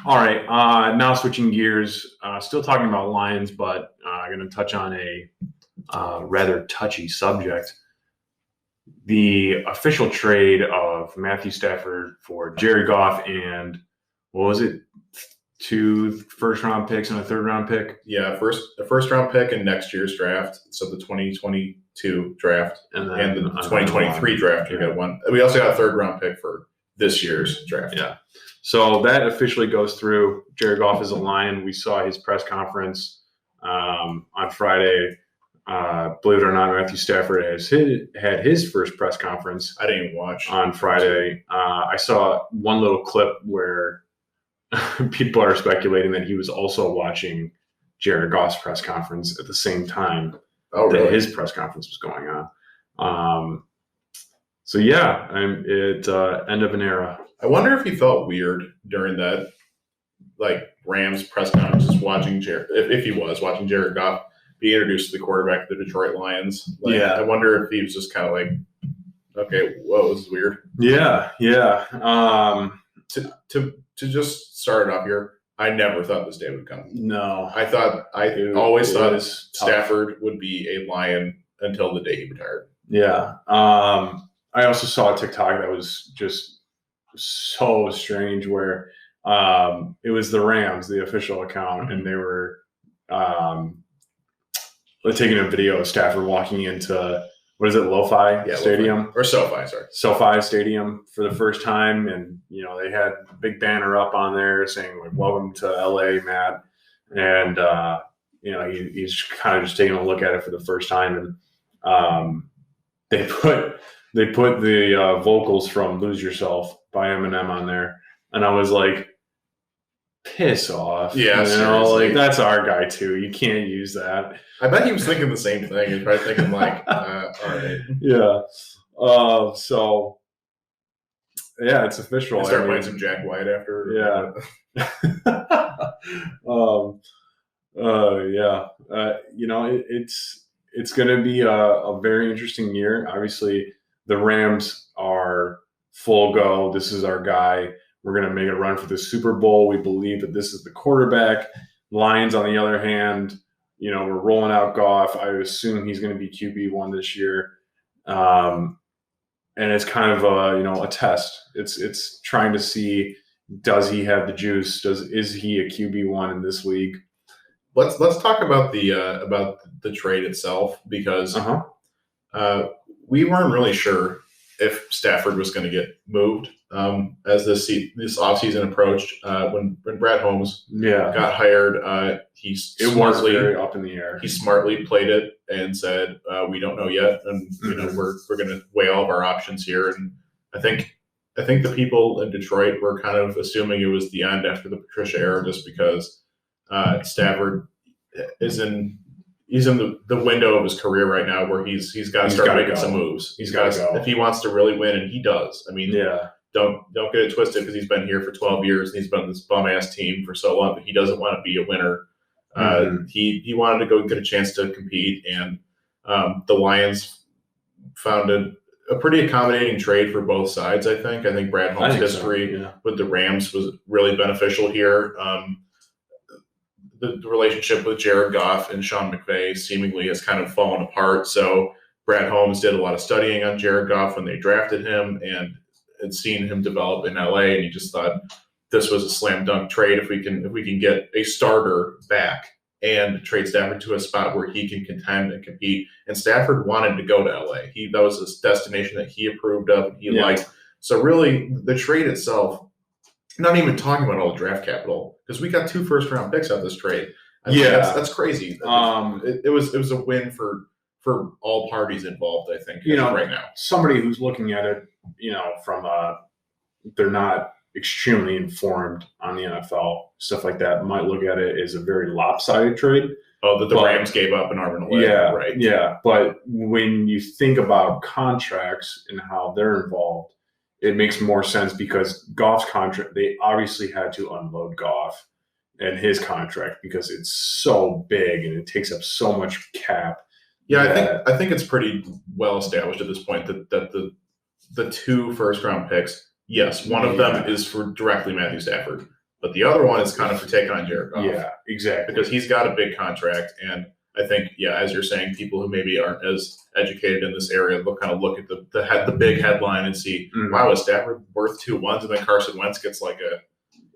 All right. Now switching gears, still talking about Lions, but I'm going to touch on a rather touchy subject. The official trade of Matthew Stafford for Jared Goff and what was it? 2 first-round picks and a third-round pick. Yeah, a first-round pick in next year's draft. So the 2022 draft and the 2023 draft. We got one. We also got a third-round pick for this year's draft. Yeah. So that officially goes through. Jared Goff is a Lion. We saw his press conference on Friday. Believe it or not, Matthew Stafford had his first press conference. I didn't even watch on Friday. I saw one little clip where people are speculating that he was also watching Jared Goff's press conference at the same time that his press conference was going on. So yeah, end of an era. I wonder if he felt weird during that, like Rams press conference, just watching if he was watching Jared Goff be introduced to the quarterback of the Detroit Lions. I wonder if he was just kind of like, okay, whoa, this is weird. Yeah. To just start it off here, I never thought this day would come. No. I always thought Stafford would be a Lion until the day he retired. Yeah. I also saw a TikTok that was just so strange where it was the Rams, the official account, and they were taking a video of Stafford walking into, what is it, Stadium? Or SoFi, sorry. SoFi Stadium for the first time. And, they had a big banner up on there saying, like, welcome to LA, Matt. And, he's kind of just taking a look at it for the first time. And they put the vocals from Lose Yourself by Eminem on there. And I was like, piss off. Yeah, like, that's our guy too. You can't use that. I bet he was thinking the same thing. He was probably thinking like, all right. Yeah. So yeah, it's official. Start playing some Jack White after. Yeah. It's going to be a very interesting year. Obviously, the Rams are full go. This is our guy. We're going to make a run for the Super Bowl. We believe that this is the quarterback. Lions, on the other hand, we're rolling out Goff. I assume he's going to be QB1 this year. And it's kind of a test. It's trying to see, does he have the juice? Is he a QB1 in this league? Let's talk about the trade itself, because we weren't really sure if Stafford was going to get moved as this offseason approached. When Brad Holmes got hired, it was very up in the air. He smartly played it and said, "We don't know yet, and we're going to weigh all of our options here." And I think the people in Detroit were kind of assuming it was the end after the Patricia era, just because Stafford is in. He's in the window of his career right now where he's got to start making some moves. He's got to, if he wants to really win, and he does. I mean, don't get it twisted, because he's been here for 12 years and he's been on this bum ass team for so long, but he doesn't want to be a winner. He wanted to go get a chance to compete, and the Lions found a pretty accommodating trade for both sides. I think Brad Holmes' history with the Rams was really beneficial here. The relationship with Jared Goff and Sean McVay seemingly has kind of fallen apart. So Brad Holmes did a lot of studying on Jared Goff when they drafted him, and had seen him develop in LA, and he just thought this was a slam dunk trade if we can get a starter back and trade Stafford to a spot where he can contend and compete. And Stafford wanted to go to LA. That was his destination that he approved of and he liked. So really, the trade itself, not even talking about all the draft capital, because we got 2 first-round picks out of this trade. That's crazy. It was a win for all parties involved, I think, right now. Somebody who's looking at it, from they're not extremely informed on the NFL, stuff like that, might look at it as a very lopsided trade. Oh, that the Rams gave up an arm and a leg. Yeah, right. Yeah, but when you think about contracts and how they're involved, it makes more sense, because Goff's contract, they obviously had to unload Goff and his contract because it's so big and it takes up so much cap. Yeah, I think it's pretty well established at this point that the 2 first-round picks, yes, one of them is for directly Matthew Stafford. But the other one is kind of for taking on Jared Goff. Yeah, exactly. Because he's got a big contract, and I think, as you're saying, people who maybe aren't as educated in this area will kind of look at the big headline and see, wow, is Stafford worth 2-1s, and then Carson Wentz gets like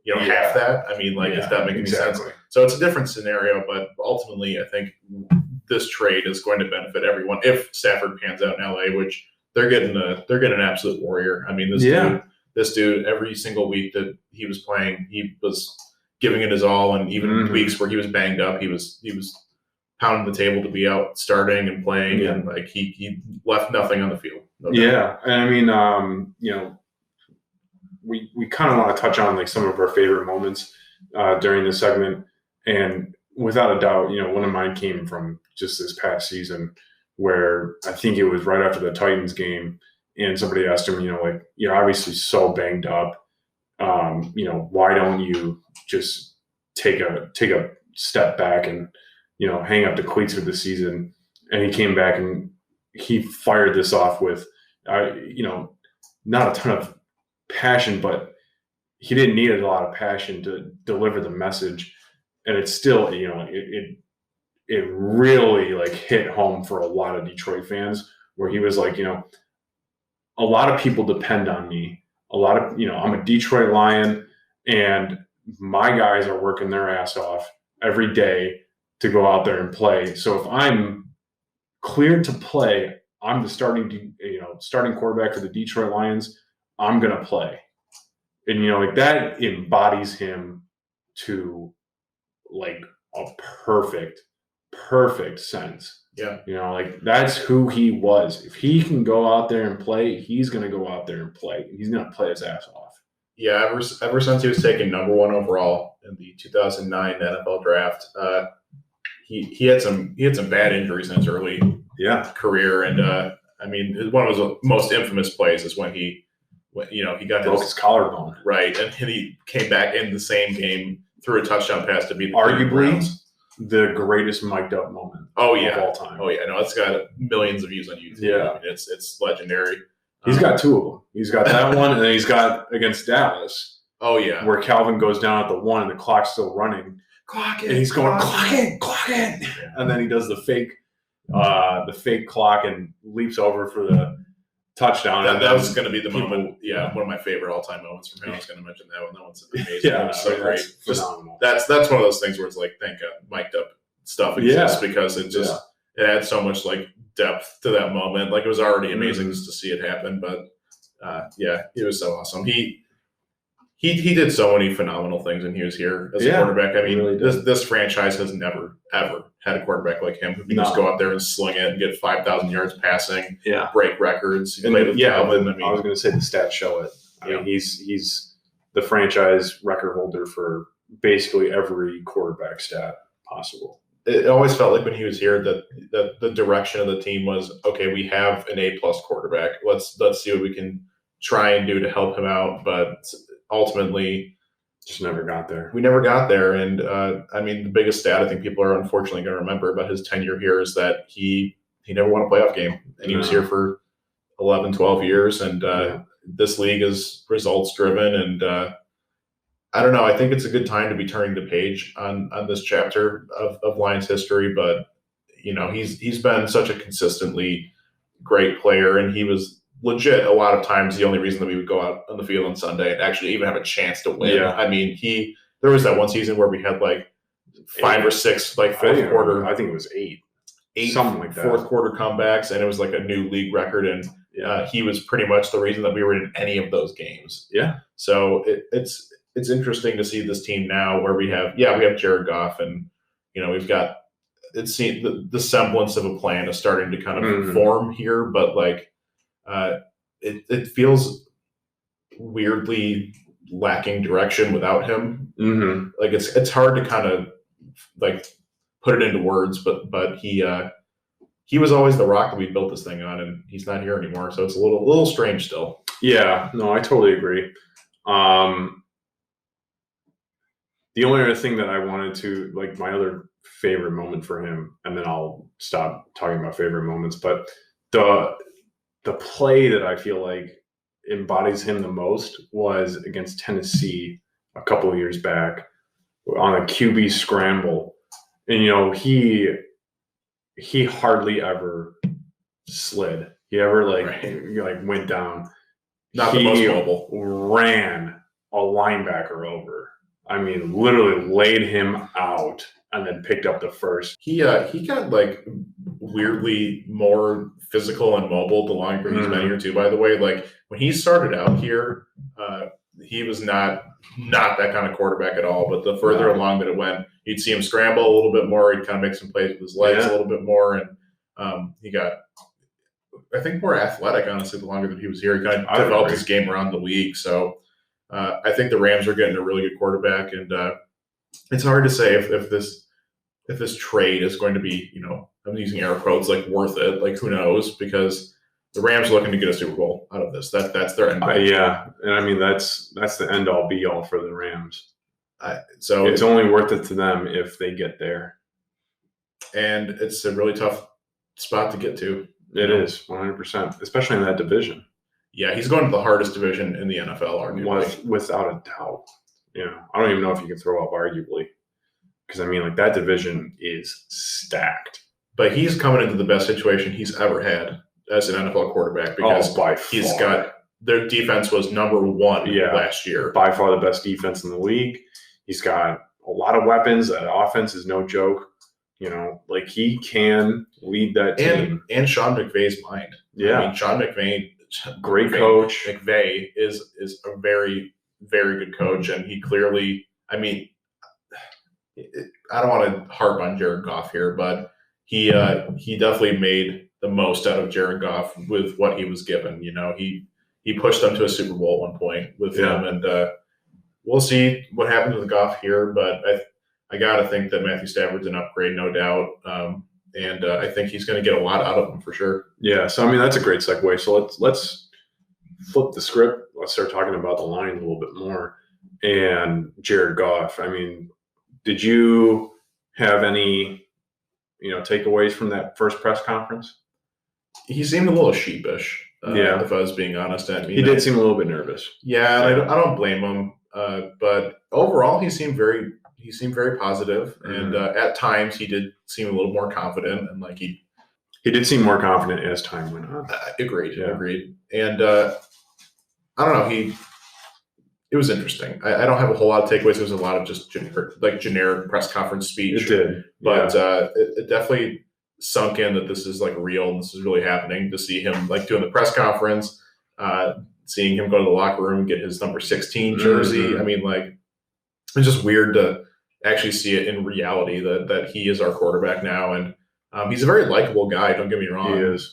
half that? I mean, does that make any sense? So it's a different scenario, but ultimately, I think this trade is going to benefit everyone if Stafford pans out in LA, which they're getting an absolute warrior. I mean, this dude, every single week that he was playing, he was giving it his all, and even weeks where he was banged up, he was pounding the table to be out starting and playing, and like he left nothing on the field. And I mean, we kind of want to touch on like some of our favorite moments during this segment, and without a doubt, one of mine came from just this past season, where I think it was right after the Titans game, and somebody asked him, you're obviously so banged up, why don't you just take a step back and hang up the cleats for the season? And he came back and he fired this off with, not a ton of passion, but he didn't need a lot of passion to deliver the message. And it's still, it really like hit home for a lot of Detroit fans, where he was like, a lot of people depend on me. I'm a Detroit Lion, and my guys are working their ass off every day to go out there and play. So if I'm cleared to play, I'm the starting quarterback for the Detroit Lions. I'm going to play. And, that embodies him to like a perfect sense. Yeah. That's who he was. If he can go out there and play, he's going to go out there and play. He's going to play his ass off. Yeah. Ever since he was taken number 1 overall in the 2009 NFL draft, he had some bad injuries in his early career, and I mean, one of his most infamous plays is when he broke his collarbone, right, and he came back in the same game, threw a touchdown pass to beat the arguably the greatest mic'd up moment of all time. Oh yeah, no, it's got millions of views on YouTube. Yeah, I mean, it's legendary. He's got 2 of them. He's got that one, and then he's got against Dallas. Oh yeah, where Calvin goes down at the 1 and the clock's still running. Clock it, and he's going clock it, and then he does the fake clock and leaps over for the touchdown. That was going to be the moment. Yeah, one of my favorite all-time moments from him. I was going to had mentioned that one. That one's amazing. Yeah, so great. Phenomenal. That's one of those things where it's like, thank God, mic'd up stuff exists, because it just it adds so much like depth to that moment. Like, it was already amazing just to see it happen, but it was so awesome. He did so many phenomenal things when he was here as a quarterback. I mean, really this franchise has never, ever had a quarterback like him who can just go out there and sling it and get 5,000 yards passing, break records. He played with Calvin. I mean, I was going to say the stats show it. I mean, he's the franchise record holder for basically every quarterback stat possible. It always felt like when he was here that the direction of the team was, okay, we have an A+ quarterback. Let's see what we can try and do to help him out. But ultimately, just never got there. We never got there. And I mean, the biggest stat I think people are unfortunately going to remember about his tenure here is that he never won a playoff game. And he was here for 11, 12 years. And this league is results driven. And I don't know. I think it's a good time to be turning the page on this chapter of Lions history. But, he's been such a consistently great player. And he was legit a lot of times the only reason that we would go out on the field on Sunday and actually even have a chance to win. Yeah. I mean, there was that one season where we had like 5 or 6 like fourth quarter. I think it was 8 something like that. Fourth quarter comebacks, and it was like a new league record. And he was pretty much the reason that we were in any of those games. Yeah. So it's interesting to see this team now where we have Jared Goff, and we've got the semblance of a plan is starting to kind of form here, but like. It feels weirdly lacking direction without him. Mm-hmm. Like it's hard to kind of like put it into words, but he was always the rock that we built this thing on, and he's not here anymore. So it's a little strange still. Yeah, no, I totally agree. The only other thing that I wanted to, like, my other favorite moment for him, and then I'll stop talking about favorite moments, but the play that I feel like embodies him the most was against Tennessee a couple of years back on a QB scramble, and he hardly ever slid. He ever went down. Not the most mobile. Ran a linebacker over. I mean, literally laid him out and then picked up the first. He got like weirdly more physical and mobile the longer he's been here too. By the way, like when he started out here, he was not that kind of quarterback at all. But the further along that it went, you'd see him scramble a little bit more. He'd kind of make some plays with his legs a little bit more, and he got, I think, more athletic. Honestly, the longer that he was here, he kind of developed his game around the league. So I think the Rams are getting a really good quarterback, and it's hard to say if this trade is going to be, I'm using air quotes, like worth it. Like who knows? Because the Rams are looking to get a Super Bowl out of this. That's their end goal. And I mean that's the end all be all for the Rams. So it's only worth it to them if they get there. And it's a really tough spot to get to. It is 100%, especially in that division. Yeah, he's going to the hardest division in the NFL, arguably. Without a doubt. I don't even know if you can throw up arguably. Because, I mean, like, that division is stacked. But he's coming into the best situation he's ever had as an NFL quarterback because he's got – their defense was number one last year. By far the best defense in the league. He's got a lot of weapons. That offense is no joke. Like, he can lead that team. And Sean McVay's mind. Yeah. I mean, Sean McVay – great coach. McVay is a very, very good coach, and he clearly – I mean – I don't want to harp on Jared Goff here, but he definitely made the most out of Jared Goff with what he was given. He pushed them to a Super Bowl at one point with him, and we'll see what happens with Goff here. But I got to think that Matthew Stafford's an upgrade, no doubt, and I think he's going to get a lot out of him for sure. Yeah, so I mean that's a great segue. So let's flip the script. Let's start talking about the line a little bit more and Jared Goff. I mean, did you have any, takeaways from that first press conference? He seemed a little sheepish. If I was being honest. I mean, he did seem a little bit nervous. Yeah, and I don't blame him. But overall, he seemed very positive, and at times he did seem a little more confident, and like he did seem more confident as time went on. Agreed. And I don't know. It was interesting. I don't have a whole lot of takeaways. There was a lot of just generic press conference speech. It did. But it definitely sunk in that this is like real and this is really happening. To see him like doing the press conference, seeing him go to the locker room, get his number 16 jersey. Mm-hmm. I mean, like, it's just weird to actually see it in reality that he is our quarterback now. And he's a very likable guy. Don't get me wrong. He is.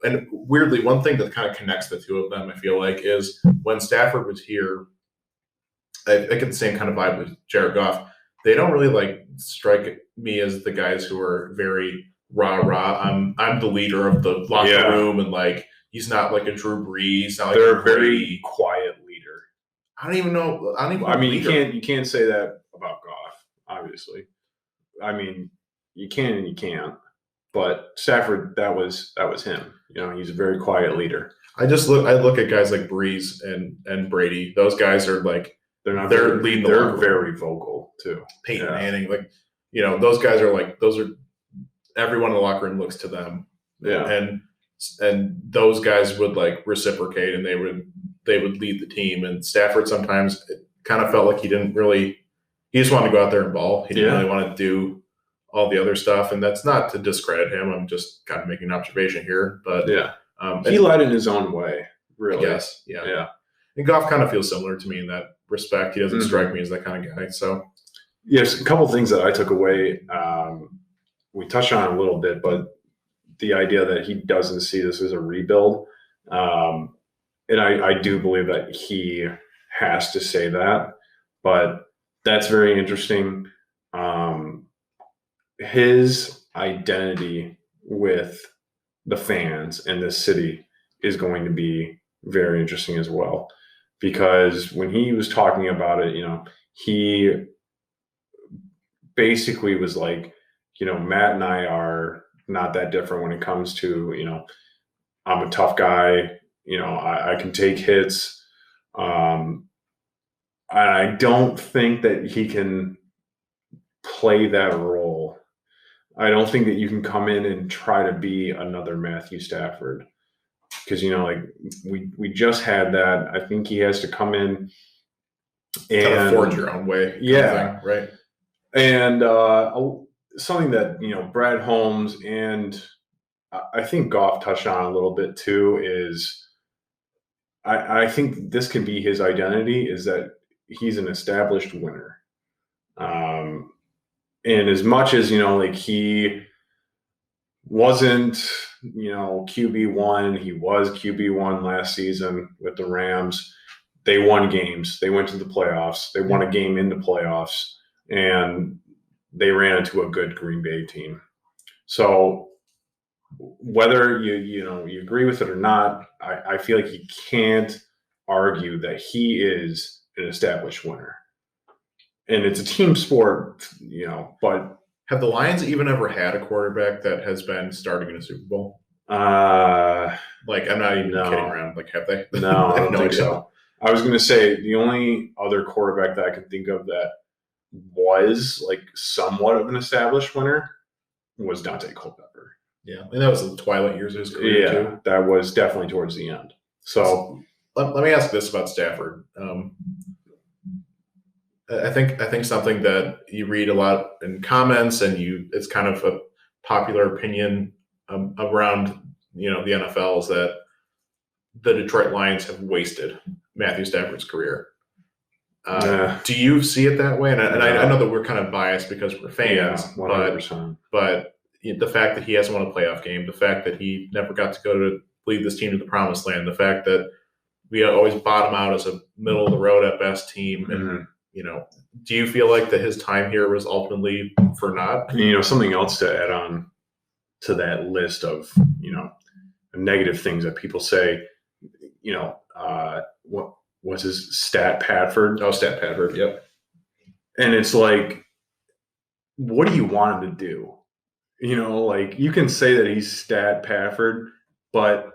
And weirdly, one thing that kind of connects the two of them, I feel like, is when Stafford was here, I get the same kind of vibe with Jared Goff. They don't really like strike me as the guys who are very rah-rah. I'm the leader of the locker room, and like he's not like a Drew Brees. Not like they're a very quiet leader. I don't even know. I mean, you can't say that about Goff, obviously. I mean, you can and you can't. But Stafford, that was him. He's a very quiet leader. I look at guys like Brees and Brady. Those guys are like. They're leading the They're very vocal too. Peyton Manning, those guys are like, everyone in the locker room looks to them. Yeah. And those guys would like reciprocate, and they would lead the team. And Stafford sometimes it kind of felt like he just wanted to go out there and ball. He didn't really want to do all the other stuff. And that's not to discredit him. I'm just kind of making an observation here. But he led in his own way, really. Yes. Yeah. And Goff kind of feels similar to me in that respect. He doesn't strike me as that kind of guy. So, yes, a couple of things that I took away. We touched on it a little bit, but the idea that he doesn't see this as a rebuild, and I do believe that he has to say that, but that's very interesting. His identity with the fans and this city is going to be very interesting as well. Because when he was talking about it, he basically was like, Matt and I are not that different when it comes to, I'm a tough guy, I can take hits. I I don't think that he can play that role. I don't think that you can come in and try to be another Matthew Stafford, because like we just had that. I think he has to come in and kind of forge your own way. Yeah, thing, right. And something that Brad Holmes and I think Goff touched on a little bit too is I think this could be his identity, is that he's an established winner. And as much as like he wasn't QB1, he was QB1 last season with the Rams. They won games. They went to the playoffs. They won a game in the playoffs, and they ran into a good Green Bay team. So whether you agree with it or not, I feel like you can't argue that he is an established winner. And it's a team sport, but have the Lions even ever had a quarterback that has been starting in a Super Bowl? Like, I'm not even kidding around. Like, have they? No, I don't think so. I was going to say the only other quarterback that I can think of that was like somewhat of an established winner was Dante Culpepper. Yeah, and that was the twilight years of his career too. That was definitely towards the end. So let me ask this about Stafford. I think something that you read a lot in comments, and it's kind of a popular opinion around the NFL, is that the Detroit Lions have wasted Matthew Stafford's career. Do you see it that way? And I know that we're kind of biased because we're fans, 100%. but the fact that he hasn't won a playoff game, the fact that he never got to go to lead this team to the promised land, the fact that we always bottom out as a middle of the road at best team, and do you feel like that his time here was ultimately for naught? Something else to add on to that list of negative things that people say. What was his Stat Padford? Oh, Stat Padford. Yep. And it's like, what do you want him to do? Like, you can say that he's Stat Padford, but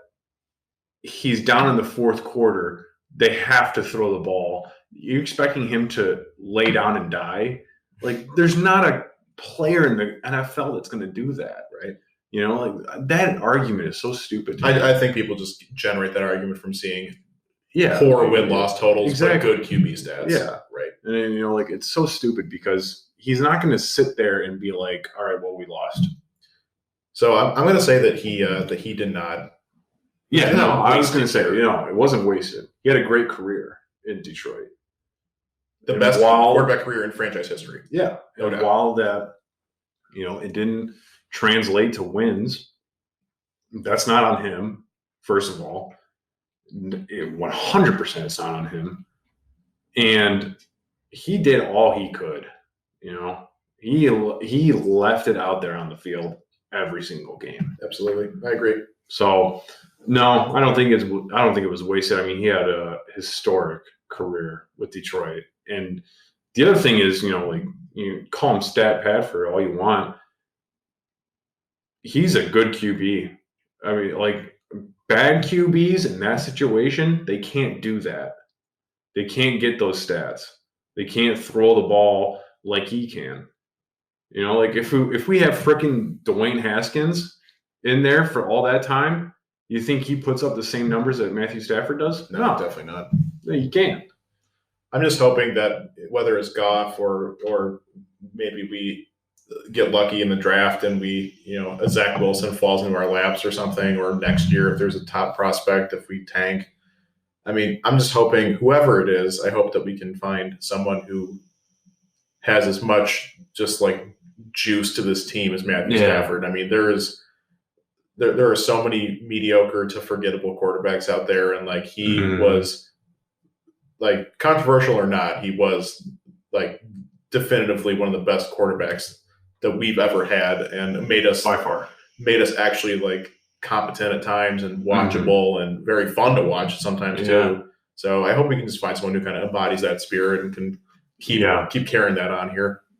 he's down in the fourth quarter. They have to throw the ball. You're expecting him to lay down and die? Like, there's not a player in the NFL that's going to do that, right? Like, that argument is so stupid. I think people just generate that argument from seeing yeah, poor win-loss totals, exactly. But good QB stats. Yeah, right. And then, like, it's so stupid because he's not going to sit there and be like, "All right, well, we lost." So I'm going to say that he did not. Yeah, no, I was going to say, it wasn't wasted. He had a great career in Detroit, the best quarterback career in franchise history. Yeah, and while that, it didn't translate to wins, that's not on him. First of all, 100% it's not on him, and he did all he could. He left it out there on the field every single game. Absolutely, I agree. So no, I don't think it was wasted. I mean, he had a historic career with Detroit, and the other thing is, like, you call him Stat Padford all you want. He's a good QB. I mean, like, bad QBs in that situation, they can't do that. They can't get those stats. They can't throw the ball like he can. Like, if we have frickin' Dwayne Haskins in there for all that time, you think he puts up the same numbers that Matthew Stafford does? No, definitely not. No, you can't. I'm just hoping that whether it's Goff or maybe we get lucky in the draft and Zach Wilson falls into our laps or something, or next year if there's a top prospect, if we tank. I mean, I'm just hoping, whoever it is, I hope that we can find someone who has as much just like juice to this team as Matthew Stafford. I mean, there are so many mediocre to forgettable quarterbacks out there, and like he was, like, controversial or not, he was like definitively one of the best quarterbacks that we've ever had, and made us actually like competent at times and watchable and very fun to watch sometimes too. So I hope we can just find someone who kind of embodies that spirit and can keep carrying that on here.